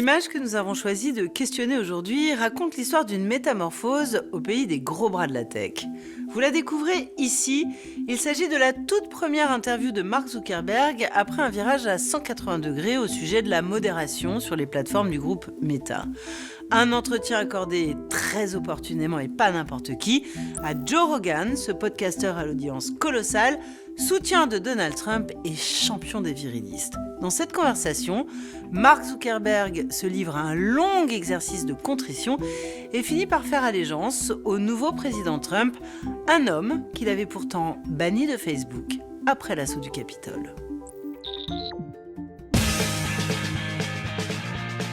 L'image que nous avons choisi de questionner aujourd'hui raconte l'histoire d'une métamorphose au pays des gros bras de la tech. Vous la découvrez ici. Il s'agit de la toute première interview de Mark Zuckerberg après un virage à 180 degrés au sujet de la modération sur les plateformes du groupe Meta. Un entretien accordé très opportunément et pas n'importe qui à Joe Rogan, ce podcasteur à l'audience colossale, soutien de Donald Trump et champion des virilistes. Dans cette conversation, Mark Zuckerberg se livre à un long exercice de contrition et finit par faire allégeance au nouveau président Trump, un homme qu'il avait pourtant banni de Facebook après l'assaut du Capitole.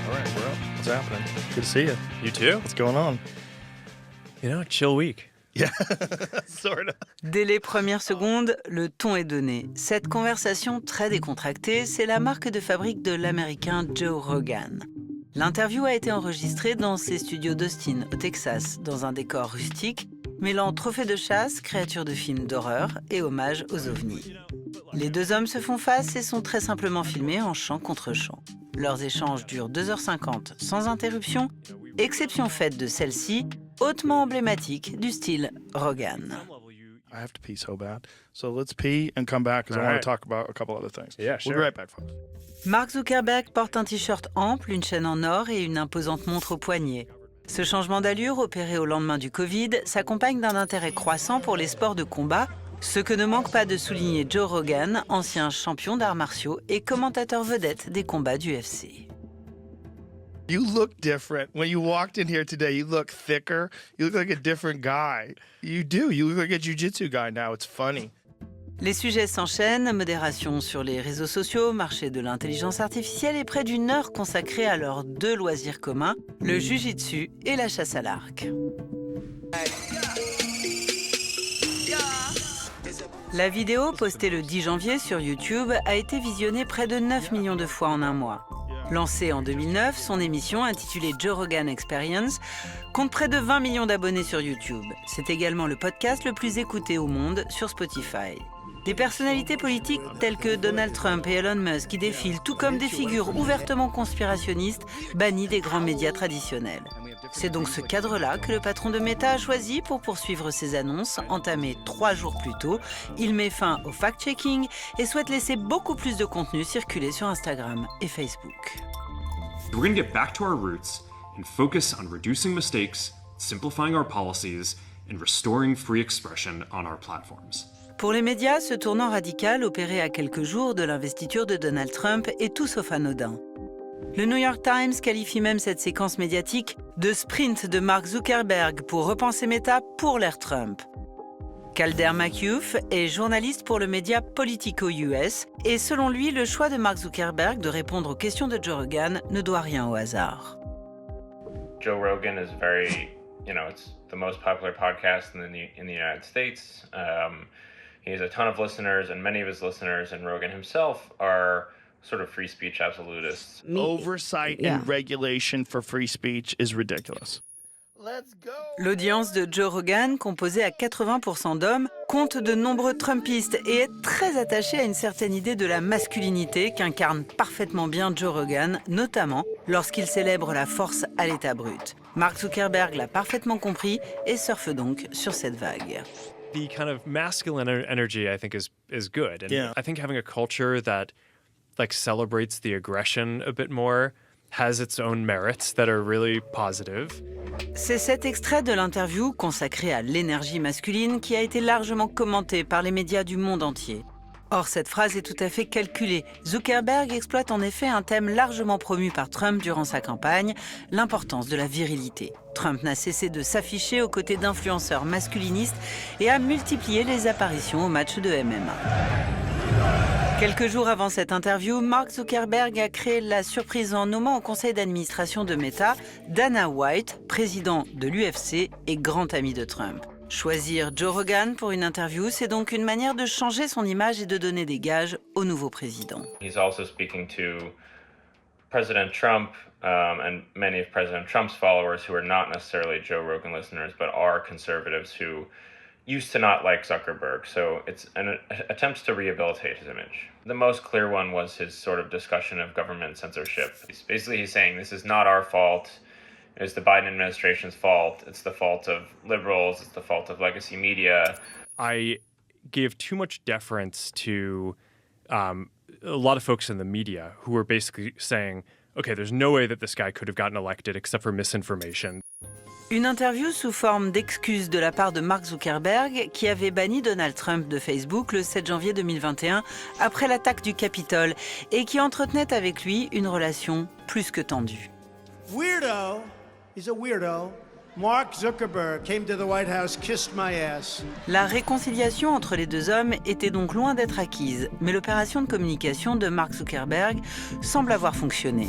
All right, bro. What's happening? Good to see you. You too? What's going on? You know, chill week. Yeah, sort of. Dès les premières secondes, le ton est donné. Cette conversation très décontractée, c'est la marque de fabrique de l'américain Joe Rogan. L'interview a été enregistrée dans ses studios d'Austin, au Texas, dans un décor rustique, mêlant trophées de chasse, créatures de films d'horreur et hommage aux ovnis. Les deux hommes se font face et sont très simplement filmés en chant contre chant. Leurs échanges durent 2h50 sans interruption, exception faite de celle-ci, hautement emblématique du style Rogan. I have to pee so bad. So let's pee and come back because I All want right. to talk about a couple other things. Yeah, We'll sure. be right back, folks. Mark Zuckerberg porte un t-shirt ample, une chaîne en or et une imposante montre au poignet. Ce changement d'allure, opéré au lendemain du Covid, s'accompagne d'un intérêt croissant pour les sports de combat, ce que ne manque pas de souligner Joe Rogan, ancien champion d'arts martiaux et commentateur vedette des combats d'UFC. You look different. When you walked in here today, you look thicker. You look like a different guy. You do. You look like a jiu-jitsu guy now. It's funny. Les sujets s'enchaînent, modération sur les réseaux sociaux, marché de l'intelligence artificielle et près d'une heure consacrée à leurs deux loisirs communs, le jiu-jitsu et la chasse à l'arc. La vidéo, postée le 10 janvier sur YouTube, a été visionnée près de 9 millions de fois en un mois. Lancée en 2009, son émission, intitulée Joe Rogan Experience, compte près de 20 millions d'abonnés sur YouTube. C'est également le podcast le plus écouté au monde sur Spotify. Des personnalités politiques telles que Donald Trump et Elon Musk y défilent, tout comme des figures ouvertement conspirationnistes bannies des grands médias traditionnels. C'est donc ce cadre-là que le patron de Meta a choisi pour poursuivre ses annonces, entamées 3 jours plus tôt. Il met fin au fact-checking et souhaite laisser beaucoup plus de contenu circuler sur Instagram et Facebook. We're going to get back to our roots and focus on reducing mistakes, simplifying our policies, and restoring free expression on our platforms. Pour les médias, ce tournant radical opéré à quelques jours de l'investiture de Donald Trump est tout sauf anodin. Le New York Times qualifie même cette séquence médiatique de sprint de Mark Zuckerberg pour repenser Meta pour l'ère Trump. Calder McHugh est journaliste pour le média Politico US et selon lui, le choix de Mark Zuckerberg de répondre aux questions de Joe Rogan ne doit rien au hasard. Joe Rogan is very, it's the most popular podcast in the United States. He has a ton of listeners, and many of his listeners, and Rogan himself, are sort of free speech absolutists. Oversight and regulation for free speech is ridiculous. Let's go. L'audience de Joe Rogan, composée à 80% d'hommes, compte de nombreux Trumpistes et est très attachée à une certaine idée de la masculinité qu'incarne parfaitement bien Joe Rogan, notamment lorsqu'il célèbre la force à l'état brut. Mark Zuckerberg l'a parfaitement compris et surfe donc sur cette vague. The kind of masculine energy, I think, is good. And Yeah. I think having a culture that celebrates the aggression a bit more has its own merits that are really positive. C'est cet extrait de l'interview consacré à l'énergie masculine qui a été largement commenté par les médias du monde entier. Or, cette phrase est tout à fait calculée. Zuckerberg exploite en effet un thème largement promu par Trump durant sa campagne, l'importance de la virilité. Trump n'a cessé de s'afficher aux côtés d'influenceurs masculinistes et a multiplié les apparitions aux matchs de MMA. Quelques jours avant cette interview, Mark Zuckerberg a créé la surprise en nommant au conseil d'administration de Meta Dana White, président de l'UFC et grand ami de Trump. Choisir Joe Rogan pour une interview, c'est donc une manière de changer son image et de donner des gages au nouveau président. He's also speaking to President Trump and many of President Trump's followers who are not necessarily Joe Rogan listeners, but are conservatives who, used to not like Zuckerberg, so it's an attempt to rehabilitate his image. The most clear one was his sort of discussion of government censorship. He's saying this is not our fault. It's the Biden administration's fault. It's the fault of liberals. It's the fault of legacy media. I gave too much deference to a lot of folks in the media who were basically saying, okay, there's no way that this guy could have gotten elected except for misinformation. Une interview sous forme d'excuse de la part de Mark Zuckerberg qui avait banni Donald Trump de Facebook le 7 janvier 2021 après l'attaque du Capitole et qui entretenait avec lui une relation plus que tendue. Weirdo. He's a weirdo. Mark Zuckerberg came to the White House, kissed my ass. La réconciliation entre les deux hommes était donc loin d'être acquise, mais l'opération de communication de Mark Zuckerberg semble avoir fonctionné.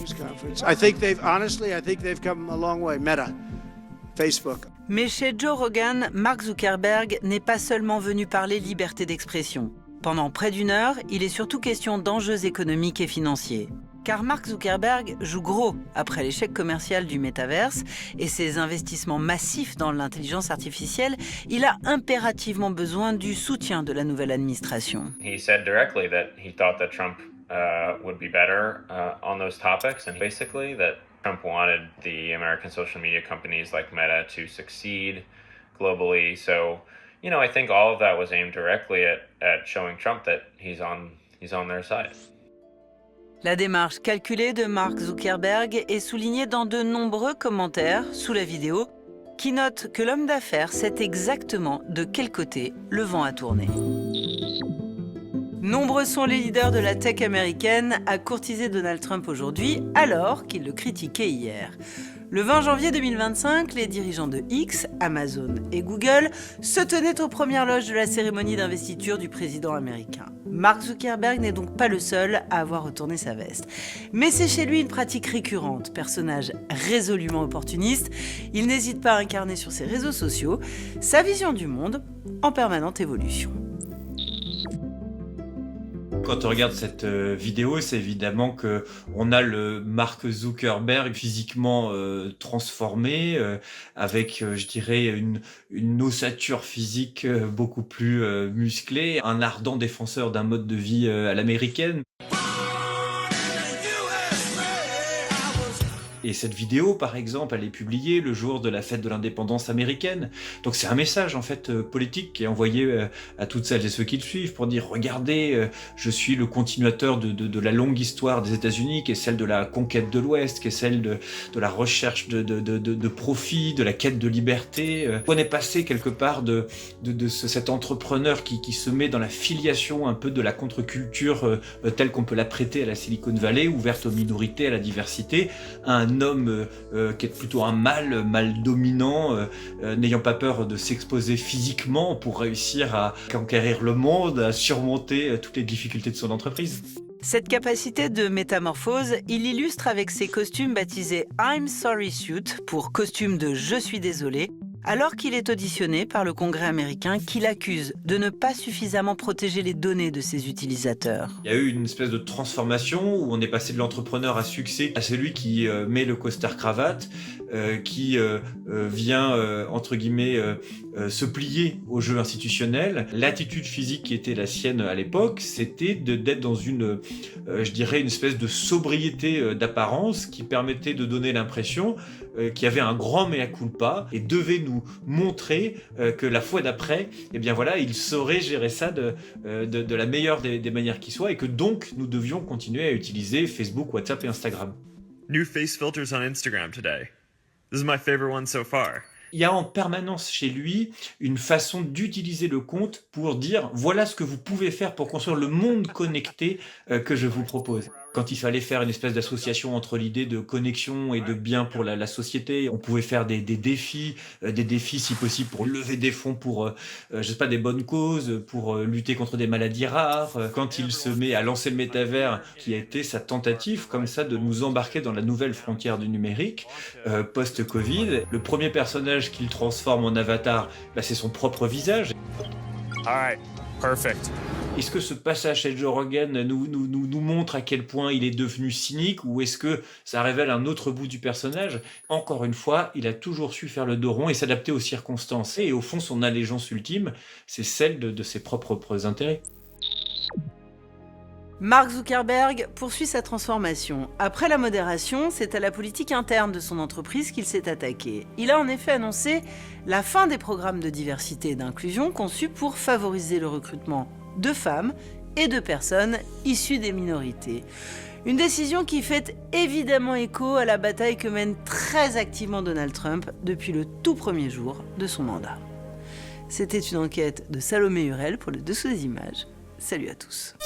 I think they've come a long way. Meta, Facebook. Mais chez Joe Rogan, Mark Zuckerberg n'est pas seulement venu parler liberté d'expression. Pendant près d'1 heure, il est surtout question d'enjeux économiques et financiers. Car Mark Zuckerberg joue gros après l'échec commercial du métaverse et ses investissements massifs dans l'intelligence artificielle, il a impérativement besoin du soutien de la nouvelle administration. He said directly that he thought that Trump would be better on those topics, and basically that Trump wanted the American social media companies like Meta to succeed globally. So, I think all of that was aimed directly at showing Trump that he's on their side. La démarche calculée de Mark Zuckerberg est soulignée dans de nombreux commentaires sous la vidéo qui notent que l'homme d'affaires sait exactement de quel côté le vent a tourné. Nombreux sont les leaders de la tech américaine à courtiser Donald Trump aujourd'hui, alors qu'ils le critiquaient hier. Le 20 janvier 2025, les dirigeants de X, Amazon et Google se tenaient aux premières loges de la cérémonie d'investiture du président américain. Mark Zuckerberg n'est donc pas le seul à avoir retourné sa veste. Mais c'est chez lui une pratique récurrente. Personnage résolument opportuniste, il n'hésite pas à incarner sur ses réseaux sociaux sa vision du monde en permanente évolution. Quand on regarde cette vidéo, c'est évidemment que on a le Mark Zuckerberg physiquement transformé, avec, je dirais, une ossature physique beaucoup plus musclée, un ardent défenseur d'un mode de vie à l'américaine. Et cette vidéo, par exemple, elle est publiée le jour de la fête de l'indépendance américaine. Donc c'est un message, en fait, politique qui est envoyé à toutes celles et ceux qui le suivent pour dire « Regardez, je suis le continuateur de la longue histoire des États-Unis, qui est celle de la conquête de l'Ouest, qui est celle de la recherche de profit, de la quête de liberté. On est passé quelque part de cet entrepreneur qui se met dans la filiation un peu de la contre-culture telle qu'on peut la prêter à la Silicon Valley, ouverte aux minorités, à la diversité, à un homme qui est plutôt un mâle dominant, n'ayant pas peur de s'exposer physiquement pour réussir à conquérir le monde, à surmonter toutes les difficultés de son entreprise. Cette capacité de métamorphose, il l'illustre avec ses costumes baptisés I'm Sorry Suit pour costume de Je suis désolé, alors qu'il est auditionné par le Congrès américain qui l'accuse de ne pas suffisamment protéger les données de ses utilisateurs. Il y a eu une espèce de transformation où on est passé de l'entrepreneur à succès à celui qui met le costard-cravate, qui vient, entre guillemets, se plier au jeu institutionnel. L'attitude physique qui était la sienne à l'époque, c'était d'être dans une, je dirais, une espèce de sobriété d'apparence qui permettait de donner l'impression qu'il y avait un grand mea culpa et devait nous montrer que la fois d'après, eh bien voilà, il saurait gérer ça de la meilleure des manières qui soit et que donc nous devions continuer à utiliser Facebook, WhatsApp et Instagram. New face filters on Instagram today. This is my favorite one so far. Il y a en permanence chez lui une façon d'utiliser le compte pour dire voilà ce que vous pouvez faire pour construire le monde connecté que je vous propose. Quand il fallait faire une espèce d'association entre l'idée de connexion et de bien pour la société, on pouvait faire des défis si possible pour lever des fonds pour, je sais pas, des bonnes causes, pour lutter contre des maladies rares. Quand il se met à lancer le métavers, qui a été sa tentative comme ça de nous embarquer dans la nouvelle frontière du numérique, post-Covid, le premier personnage qu'il transforme en avatar, c'est son propre visage. All right, perfect. Est-ce que ce passage chez Joe Rogan nous montre à quel point il est devenu cynique, ou est-ce que ça révèle un autre bout du personnage? Encore une fois, il a toujours su faire le dos rond et s'adapter aux circonstances. Et au fond, son allégeance ultime, c'est celle de ses propres intérêts. Mark Zuckerberg poursuit sa transformation. Après la modération, c'est à la politique interne de son entreprise qu'il s'est attaqué. Il a en effet annoncé la fin des programmes de diversité et d'inclusion conçus pour favoriser le recrutement de femmes et de personnes issues des minorités. Une décision qui fait évidemment écho à la bataille que mène très activement Donald Trump depuis le tout premier jour de son mandat. C'était une enquête de Salomé Hurel pour le Dessous des images. Salut à tous.